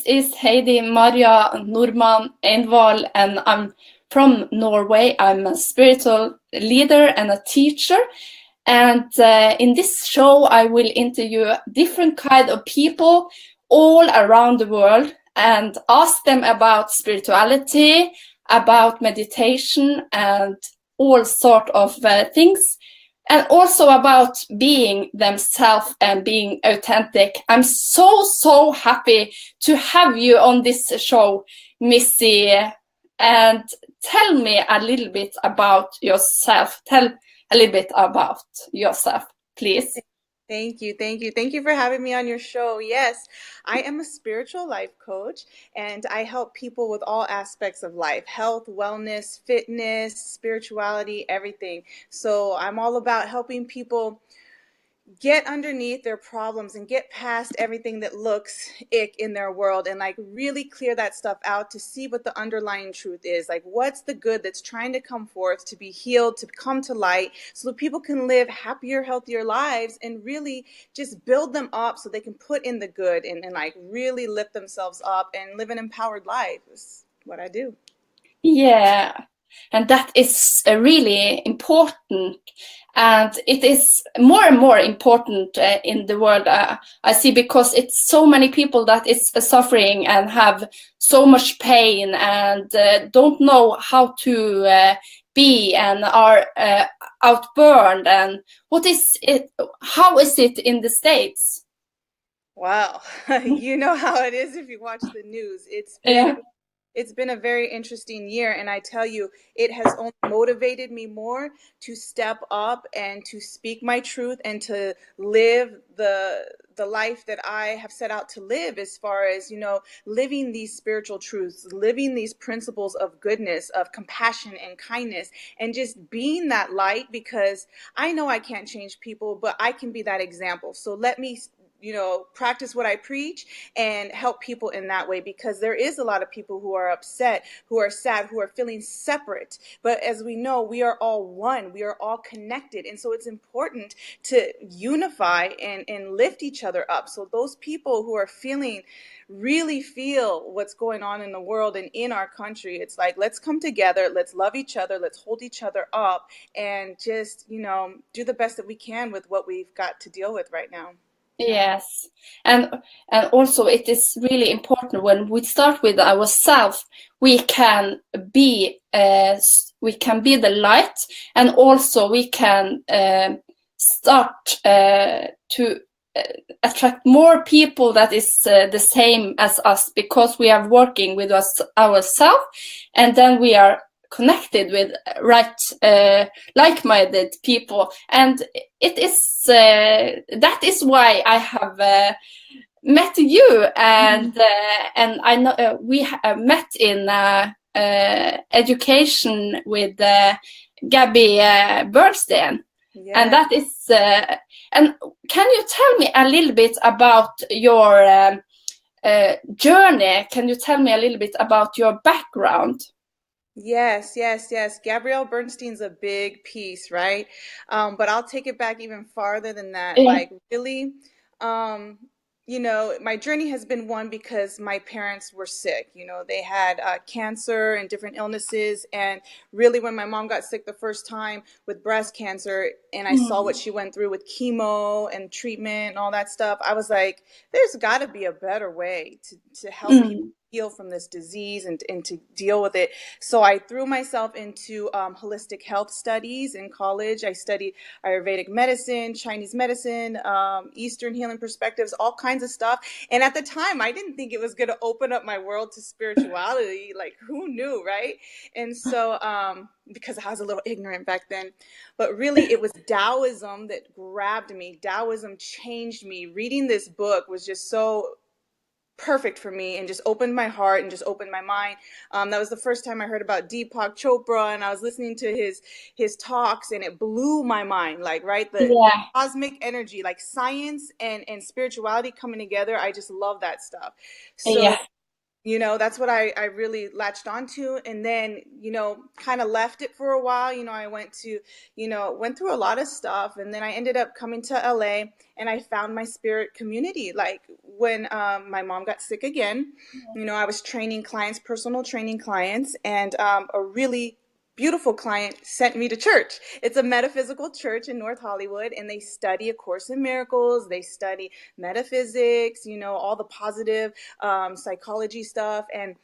is Heidi Maria Norman Einvall, and I'm from Norway. I'm a spiritual leader and a teacher. And in this show, I will interview different kind of people all around the world and ask them about spirituality, about meditation, and all sort of things, and also about being themselves and being authentic. I'm so happy to have you on this show, Missy. And tell me a little bit about yourself. Tell a little bit about yourself, please. Thank you. Thank you. Thank you for having me on your show. Yes, I am a spiritual life coach and I help people with all aspects of life, health, wellness, fitness, spirituality, everything. So I'm all about helping people get underneath their problems and get past everything that looks ick in their world and like really clear that stuff out to see what the underlying truth is. Like what's the good that's trying to come forth, to be healed, to come to light, so that people can live happier, healthier lives and really just build them up so they can put in the good and like really lift themselves up and live an empowered life. Is what I do. Yeah, and that is really important. And it is more and more important in the world, I see, because it's so many people that is suffering and have so much pain and don't know how to be and are outburned. And what is it? How is it in the States? Wow. You know how it is if you watch the news. Yeah. It's been a very interesting year, and I tell you, it has only motivated me more to step up and to speak my truth and to live the life that I have set out to live, as far as, you know, living these spiritual truths, living these principles of goodness, of compassion and kindness, and just being that light, because I know I can't change people, but I can be that example. So let me, you know, practice what I preach and help people in that way, because there is a lot of people who are upset, who are sad, who are feeling separate. But as we know, we are all one, we are all connected. And so it's important to unify and lift each other up. So those people who are feeling, really feel what's going on in the world and in our country, it's like, let's come together, let's love each other, let's hold each other up, and just, you know, do the best that we can with what we've got to deal with right now. Yes, and also it is really important when we start with ourselves, we can be the light, and also we can start to attract more people that is the same as us, because we are working with us ourselves, and then we are connected with like-minded people, and it is that is why I have met you, and I know we met in education with Gabby Bernstein, and Yeah. that is and can you tell me a little bit about your journey? Can you tell me a little bit about your background? Yes, yes, yes. Gabrielle Bernstein's a big piece, right? But I'll take it back even farther than that. Yeah. Like, really, um, you know, my journey has been one because my parents were sick. You know, they had cancer and different illnesses. And really, when my mom got sick the first time with breast cancer, and I saw what she went through with chemo and treatment and all that stuff, I was like, there's got to be a better way to help people Mm. heal from this disease and to deal with it. So I threw myself into holistic health studies in college. I studied Ayurvedic medicine, Chinese medicine, Eastern healing perspectives, all kinds of stuff. And at the time, I didn't think it was going to open up my world to spirituality. Like, who knew, right? And so, because I was a little ignorant back then, but really it was Taoism that grabbed me. Taoism changed me. Reading this book was just so perfect for me and just opened my heart and just opened my mind. That was the first time I heard about Deepak Chopra, and I was listening to his talks, and it blew my mind. Like, right, the Yeah. cosmic energy, like science and spirituality coming together. I just love that stuff. So Yeah. You know, that's what I really latched onto. And then, you know, kind of left it for a while. You know, I went to, you know, went through a lot of stuff. And then I ended up coming to LA and I found my spirit community. Like when my mom got sick again, you know, I was training clients, personal training clients, and a really beautiful client sent me to church. It's a metaphysical church in North Hollywood, and they study A Course in Miracles. They study metaphysics, you know, all the positive psychology stuff, and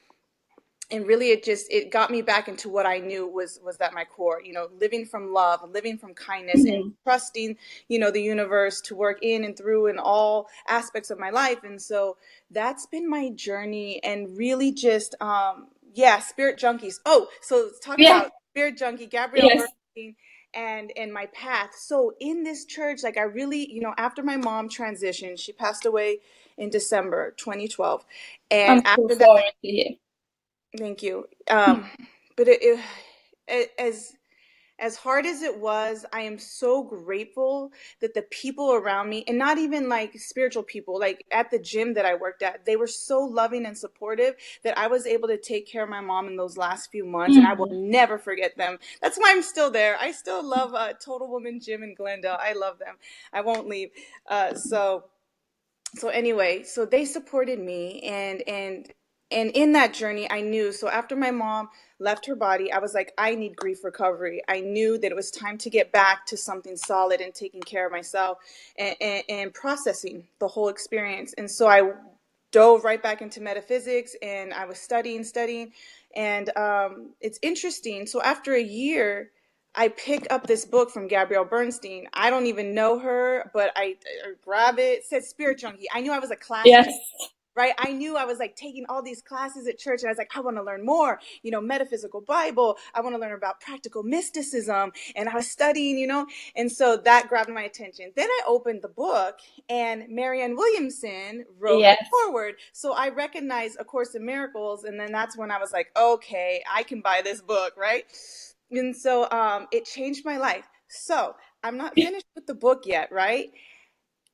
really it got me back into what I knew was at my core, you know, living from love, living from kindness, and trusting, you know, the universe to work in and through in all aspects of my life. And so that's been my journey, and really just spirit junkies. Oh, so let's talk about spirit junkie Gabrielle Bernstein and my path. So in this church, like I really, you know, after my mom transitioned, she passed away in December 2012, and I'm so after that, sorry to hear. thank you. But as hard as it was, I am so grateful that the people around me, and not even like spiritual people, like at the gym that I worked at, they were so loving and supportive that I was able to take care of my mom in those last few months, and I will never forget them. That's why I'm still there. I still love Total Woman Gym in Glendale. I love them. I won't leave. So anyway, so they supported me, and in that journey I knew, so after my mom left her body, I was like, I need grief recovery. I knew that it was time to get back to something solid and taking care of myself, and processing the whole experience. And so I dove right back into metaphysics, and I was studying, and it's interesting. So after a year, I pick up this book from Gabrielle Bernstein. I don't even know her, but I grab it. It says Spirit Junkie. I knew I was a class junkie, right? I knew I was like taking all these classes at church, and I was like, I want to learn more, you know, metaphysical Bible. I want to learn about practical mysticism. And I was studying, you know, and so that grabbed my attention. Then I opened the book, and Marianne Williamson wrote the foreword. So I recognized A Course in Miracles. And then that's when I was like, okay, I can buy this book, right? And so it changed my life. So I'm not finished with the book yet, right?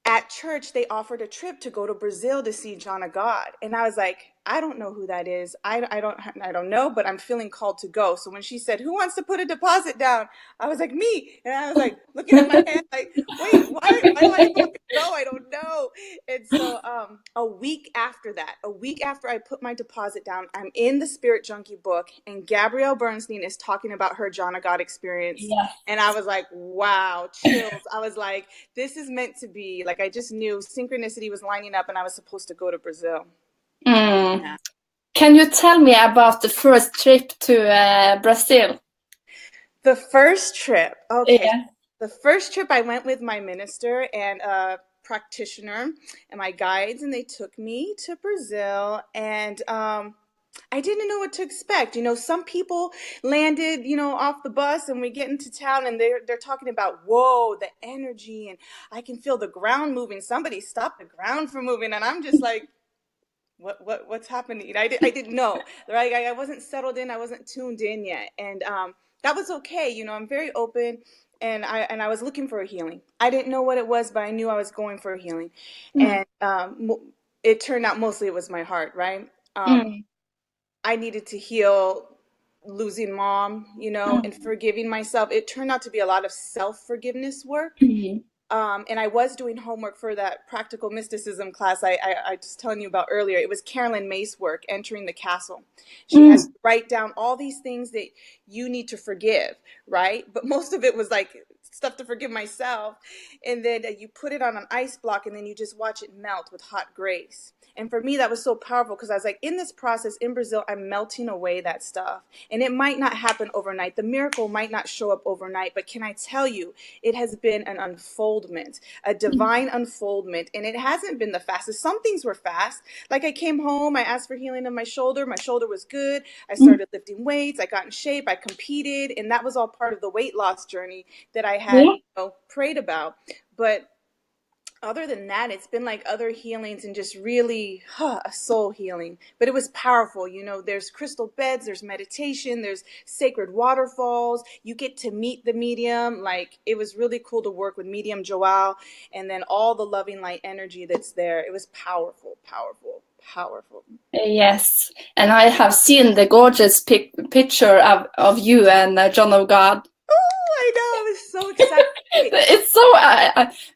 At church, they offered a trip to go to Brazil to see John of God. And I was like, I don't know who that is. I don't know, but I'm feeling called to go. So when she said, who wants to put a deposit down? I was like, me. And I was like, looking at my hand, like, wait, why do I have to go? I don't know. And so a week after I put my deposit down, I'm in the Spirit Junkie book, and Gabrielle Bernstein is talking about her John of God experience. And I was like, wow, chills. I was like, this is meant to be. Like, I just knew synchronicity was lining up, and I was supposed to go to Brazil. Yeah. Can you tell me about the first trip to Brazil? The first trip, okay. The first trip, I went with my minister and a practitioner and my guides, and they took me to Brazil, and I didn't know what to expect. You know, some people landed, you know, off the bus, and we get into town, and they're talking about, whoa, the energy, and I can feel the ground moving. Somebody stopped the ground from moving, and I'm just like, what's happening? I didn't know, right? I wasn't settled in. I wasn't tuned in yet, and that was okay. You know, I'm very open, and I was looking for a healing. I didn't know what it was, but I knew I was going for a healing, and it turned out mostly it was my heart, right? I needed to heal losing mom, you know, and forgiving myself. It turned out to be a lot of self-forgiveness work. And I was doing homework for that practical mysticism class I was telling you about earlier. It was Carolyn May's work, Entering the Castle. She had to write down all these things that you need to forgive, right? But most of it was like stuff to forgive myself. And then you put it on an ice block, and then you just watch it melt with hot grace. And for me, that was so powerful, because I was like, in this process in Brazil, I'm melting away that stuff. And it might not happen overnight. The miracle might not show up overnight. But can I tell you, it has been an unfoldment, a divine unfoldment. And it hasn't been the fastest. Some things were fast. Like I came home, I asked for healing of my shoulder. My shoulder was good. I started lifting weights. I got in shape. I competed. And that was all part of the weight loss journey that I had prayed about. But other than that, it's been like other healings, and just really a soul healing. But it was powerful. You know, there's crystal beds, there's meditation, there's sacred waterfalls. You get to meet the medium. Like, it was really cool to work with medium Joelle, and then all the loving light energy that's there. It was powerful, powerful, powerful. Yes, and I have seen the gorgeous picture of you and John of God. Oh, I know. I was so excited. It's so,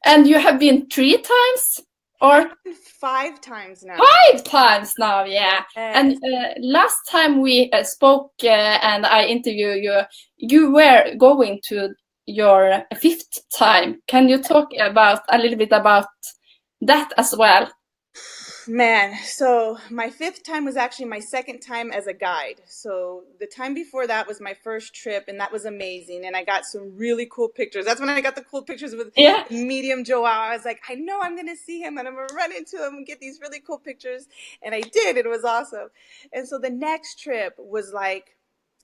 and you have been 3 times or 5 times now. 5 times now, yeah. And last time we spoke and I interviewed you, you were going to your 5th time. Can you talk about a little bit about that as well? Man, so my 5th time was actually my 2nd time as a guide. So the time before that was my first trip, and that was amazing. And I got some really cool pictures. That's when I got the cool pictures with medium Joao. I was like, I know I'm going to see him and I'm going to run into him and get these really cool pictures. And I did. It was awesome. And so the next trip was like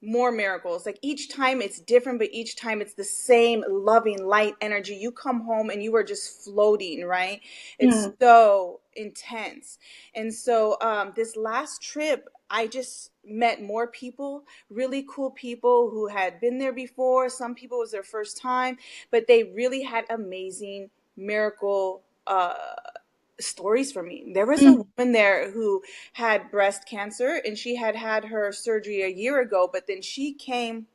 more miracles. Like each time it's different, but each time it's the same loving light energy. You come home and you are just floating, right? It's so intense. And so this last trip, I just met more people, really cool people who had been there before. Some people it was their first time, but they really had amazing miracle stories for me. There was a woman there who had breast cancer, and she had had her surgery a year ago, but then she came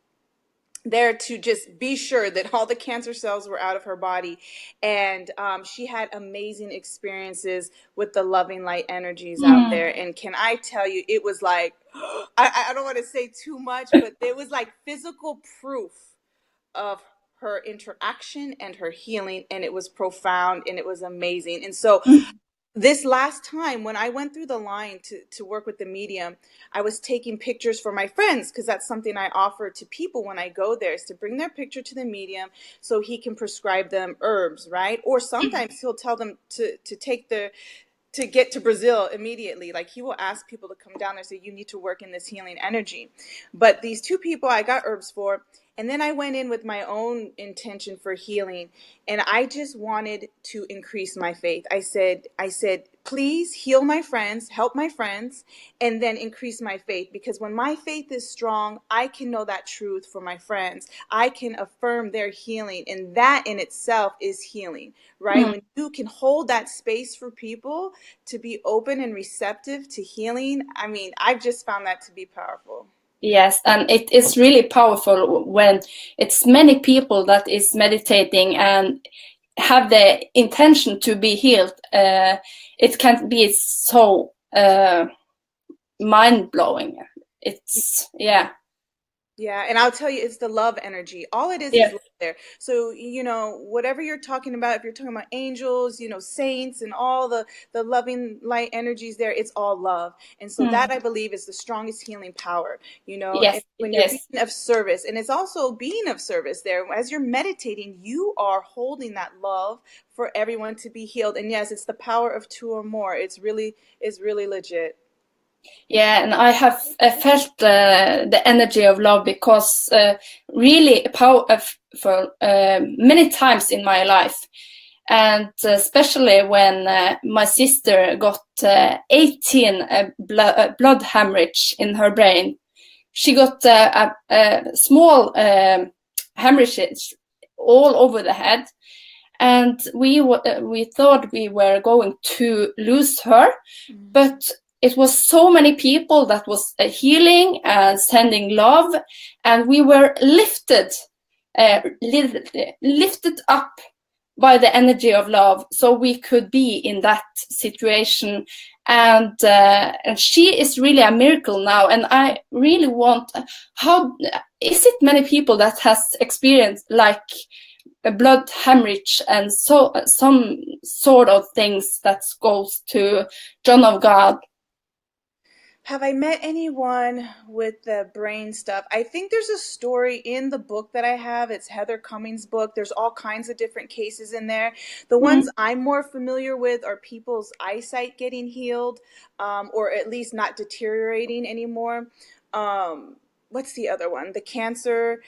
there to just be sure that all the cancer cells were out of her body. And she had amazing experiences with the loving light energies out there. And can I tell you, it was like, I don't want to say too much, but it was like physical proof of her interaction and her healing, and it was profound and it was amazing. And so this last time when I went through the line to work with the medium, I was taking pictures for my friends, because that's something I offer to people when I go there, is to bring their picture to the medium so he can prescribe them herbs, right? Or sometimes he'll tell them to take to get to Brazil immediately. Like he will ask people to come down there, say, you need to work in this healing energy. But these 2 people I got herbs for, and then I went in with my own intention for healing, and I just wanted to increase my faith. I said, please heal my friends, help my friends, and then increase my faith. Because when my faith is strong, I can know that truth for my friends. I can affirm their healing, and that in itself is healing, right? When you can hold that space for people to be open and receptive to healing, I mean, I've just found that to be powerful. Yes, and it is really powerful when it's many people that is meditating and have the intention to be healed. It can be so mind-blowing. It's, yeah. Yeah, and I'll tell you, it's the love energy. All it is love there. So, you know, whatever you're talking about, if you're talking about angels, you know, saints and all the loving light energies there, it's all love. And so that, I believe, is the strongest healing power, you know, Yes, and when you're being of service. And it's also being of service there. As you're meditating, you are holding that love for everyone to be healed. And yes, it's the power of 2 or more. It's really legit. Yeah, and I have felt the energy of love, because really powerful many times in my life, and especially when my sister got 18 blood hemorrhage in her brain. She got a small hemorrhage all over the head, and we thought we were going to lose her, but it was so many people that was healing and sending love, and we were lifted up by the energy of love, so we could be in that situation. And she is really a miracle now, and I really want, how is it many people that has experienced like a blood hemorrhage and so some sort of things that goes to John of God? Have I met anyone with the brain stuff? I think there's a story in the book that I have. It's Heather Cummings' book. There's all kinds of different cases in there. The ones I'm more familiar with are people's eyesight getting healed, or at least not deteriorating anymore. What's the other one? The cancer.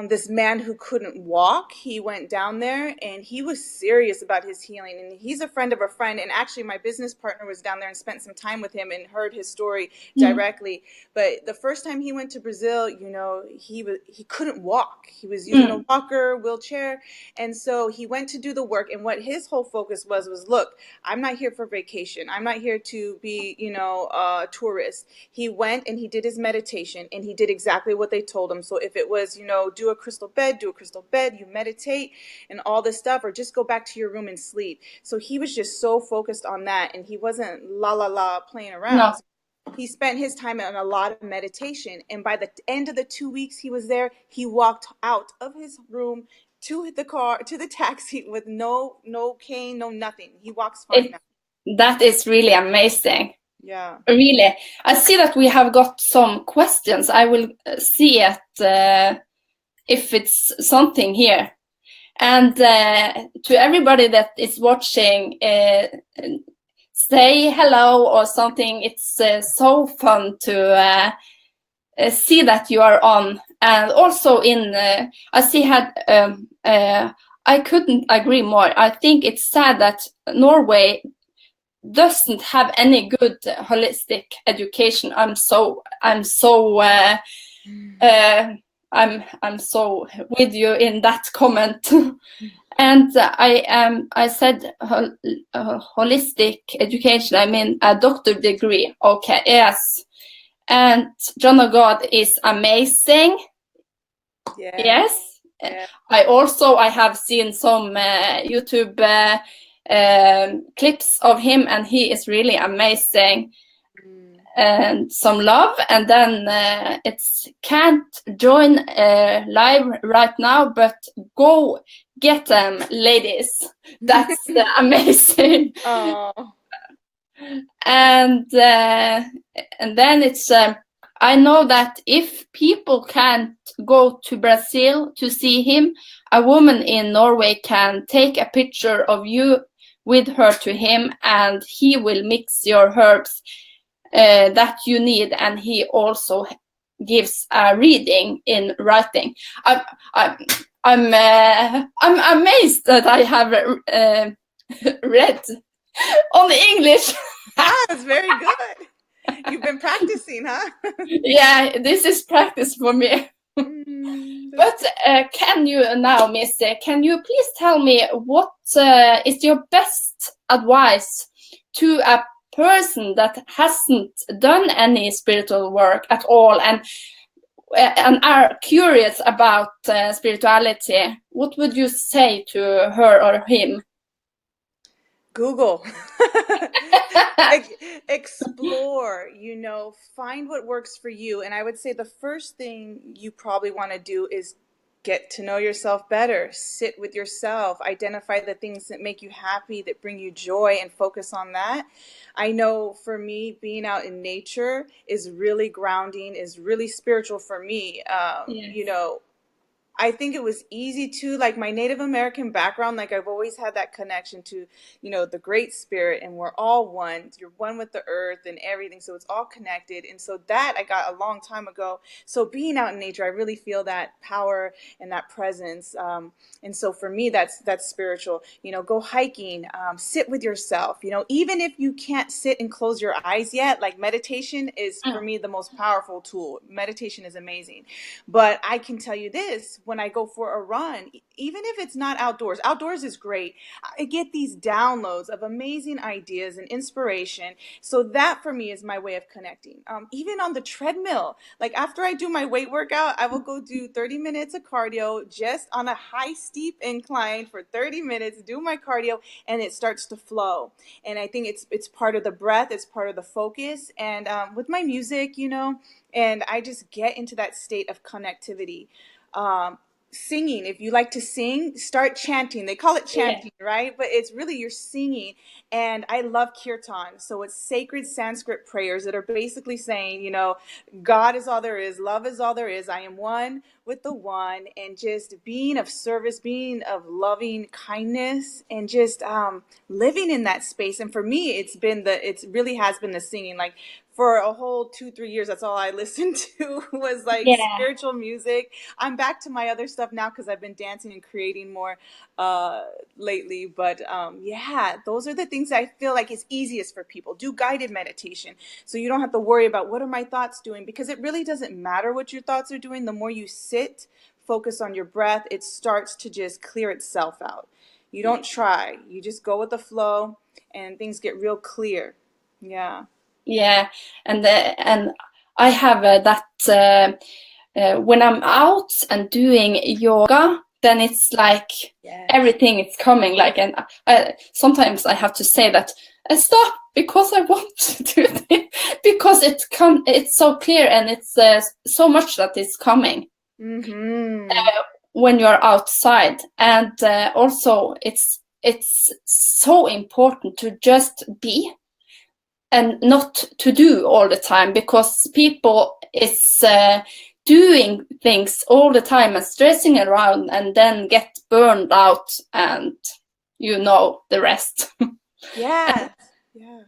this man who couldn't walk. He went down there and he was serious about his healing. And he's a friend of a friend. And actually, my business partner was down there and spent some time with him and heard his story directly. But the first time he went to Brazil, you know, he couldn't walk. He was using a walker, wheelchair. And so he went to do the work. And what his whole focus was, look, I'm not here for vacation. I'm not here to be, you know, a tourist. He went and he did his meditation and he did exactly what they told him. So if it was, you know, do a crystal bed, you meditate and all this stuff, or just go back to your room and sleep. So he was just so focused on that, and he wasn't playing around. No. So he spent his time on a lot of meditation, and by the end of the 2 weeks he was there, he walked out of his room to the car, to the taxi, with no cane, no nothing. He walks fine now. That is really amazing. Yeah. Really. I see that we have got some questions. I will see it if it's something here. And to everybody that is watching, say hello or something. It's so fun to see that you are on. And also I see I couldn't agree more. I think it's sad that Norway doesn't have any good holistic education. I'm so with you in that comment. And I said holistic education. I mean a doctor degree. Okay, yes. And John of God is amazing. Yeah. Yes. Yeah. I have seen some YouTube clips of him, and he is really amazing. And some love, and then it's can't join live right now, but go get them, ladies. That's amazing. Oh. And then it's I know that if people can't go to Brazil to see him, a woman in Norway can take a picture of you with her to him, and he will mix your herbs that you need, and he also gives a reading in writing. I'm amazed that I have read on English. That's very good. You've been practicing, huh? Yeah, this is practice for me. But can you now, Missy, can you please tell me what is your best advice to a person that hasn't done any spiritual work at all and are curious about spirituality? What would you say to her or him? Google. Explore, you know, find what works for you. And I would say the first thing you probably want to do is get to know yourself better. Sit with yourself, identify the things that make you happy, that bring you joy, and focus on that. I know for me, being out in nature is really grounding, is really spiritual for me. Yes. You know, I think it was easy to, like, my Native American background, like I've always had that connection to, you know, the Great Spirit, and we're all one. You're one with the earth and everything, so it's all connected. And so that I got a long time ago. So being out in nature, I really feel that power and that presence. And so for me, that's spiritual. You know, go hiking, sit with yourself. You know, even if you can't sit and close your eyes yet, like meditation is for me the most powerful tool. Meditation is amazing. But I can tell you this, when I go for a run, even if it's not outdoors, outdoors is great. I get these downloads of amazing ideas and inspiration. So that for me is my way of connecting. Even on the treadmill, like after I do my weight workout, I will go do 30 minutes of cardio just on a high, steep incline for 30 minutes, do my cardio, and it starts to flow. And I think it's part of the breath, it's part of the focus. And with my music, you know, and I just get into that state of connectivity. singing. If you like to sing, start chanting. They call it Yeah. chanting, right? But it's really you're singing. And I love kirtan. So it's sacred Sanskrit prayers that are basically saying, you know, God is all there is, love is all there is, I am one with the one, and just being of service, being of loving kindness, and just living in that space. And for me, it really has been the singing. Like for a whole 2-3 years, that's all I listened to was like Yeah. spiritual music. I'm back to my other stuff now because I've been dancing and creating more lately. But yeah, those are the things I feel like is easiest for people. Do guided meditation so you don't have to worry about what are my thoughts doing, because it really doesn't matter what your thoughts are doing. The more you sit, focus on your breath, it starts to just clear itself out. You don't try, you just go with the flow and things get real clear. Yeah. Yeah, and I have that when I'm out and doing yoga, then it's like Yes. everything is coming. Like, and sometimes I have to say that stop because I want to do this because it's so clear and it's so much that is coming when you're outside, and also it's so important to just be and not to do all the time, because people is doing things all the time and stressing around and then get burned out, and you know the rest. Yeah. Yeah.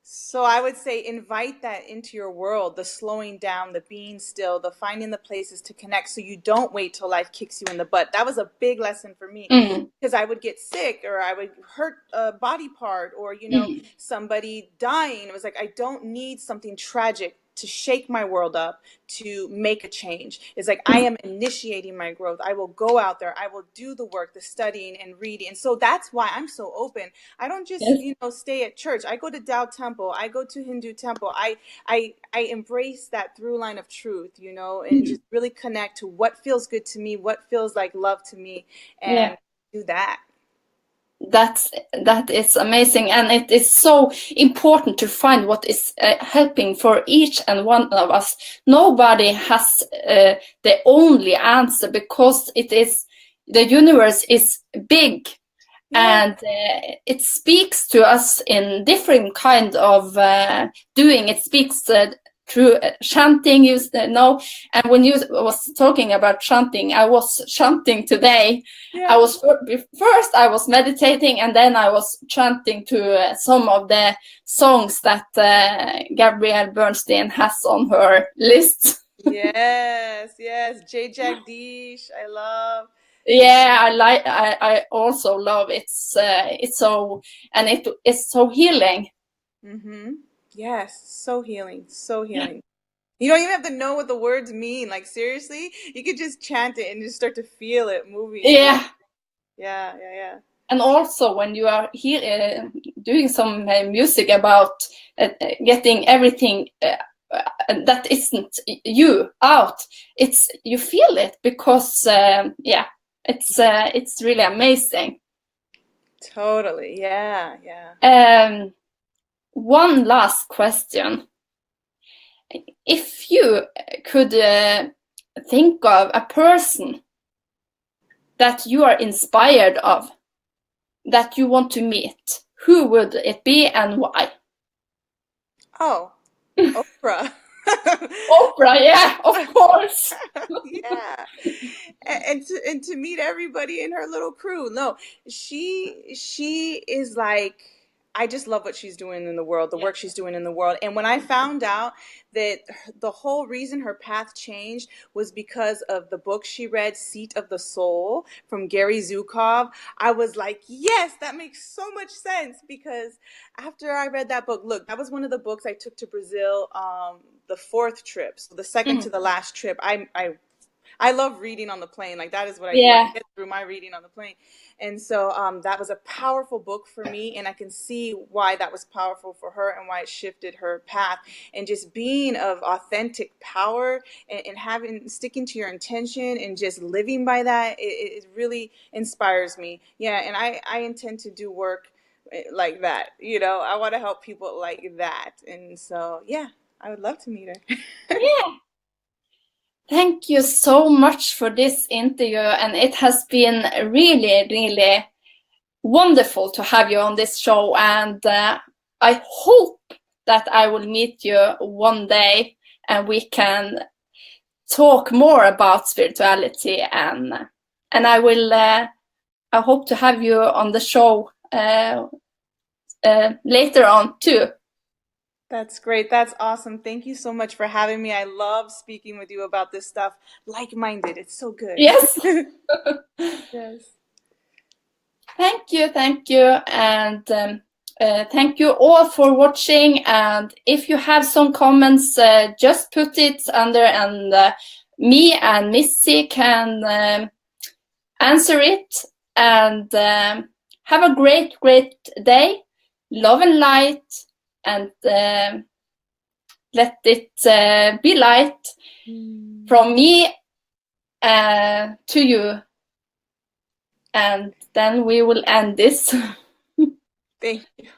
So I would say invite that into your world, the slowing down, the being still, the finding the places to connect so you don't wait till life kicks you in the butt. That was a big lesson for me Mm, because I would get sick or I would hurt a body part or, mm, somebody dying. It was like, I don't need something tragic to shake my world up to make a change. It's like I am initiating my growth. I will go out there. I will do the work, the studying and reading. And so that's why I'm so open. I don't just, yes. stay at church. I go to Tao temple. I go to Hindu temple. I embrace that through line of truth, and just really connect to what feels good to me, what feels like love to me, Yeah. and do that. That is amazing, and it is so important to find what is helping for each and one of us. Nobody has the only answer, because the universe is big, Yeah. and it speaks to us in different kind of doing. It speaks through chanting, know. And when you was talking about chanting, I was chanting today. Yeah. I was first I was meditating, and then I was chanting to some of the songs that Gabrielle Bernstein has on her list. Yes. J. Jagdish, I love. Yeah, I also love it's so, and it's so healing. Mm-hmm. Yes, so healing, so healing. You don't even have to know what the words mean. Like seriously, you could just chant it and just start to feel it moving. Yeah. Yeah. And also when you are here doing some music about getting everything that isn't you out, you feel it, because it's really amazing. Totally. Yeah. One last question. If you could think of a person that you are inspired of, that you want to meet, who would it be and why? Oh, Oprah. Oprah, yeah, of course. Yeah. And to meet everybody in her little crew. No, she is like, I just love what she's doing in the world, the work she's doing in the world. And when I found out that the whole reason her path changed was because of the book she read, Seat of the Soul from Gary Zukov, I was like, yes, that makes so much sense. Because after I read that book, look, that was one of the books I took to Brazil, the fourth trip, so the second to the last trip. I love reading on the plane. Like that is what I do. I get through my reading on the plane. And so that was a powerful book for me. And I can see why that was powerful for her and why it shifted her path. And just being of authentic power and sticking to your intention and just living by that, it really inspires me. Yeah. And I intend to do work like that. I want to help people like that. And so, yeah, I would love to meet her. Yeah. Thank you so much for this interview, and it has been really, really wonderful to have you on this show, and I hope that I will meet you one day and we can talk more about spirituality, and I hope to have you on the show later on too. That's great. That's awesome. Thank you so much for having me. I love speaking with you about this stuff. Like-minded. It's so good. Yes. Yes. Thank you, and thank you all for watching. And if you have some comments, just put it under, and me and Missy can answer it. And have a great day. Love and light, and let it be light from me to you. And then we will end this. Thank you.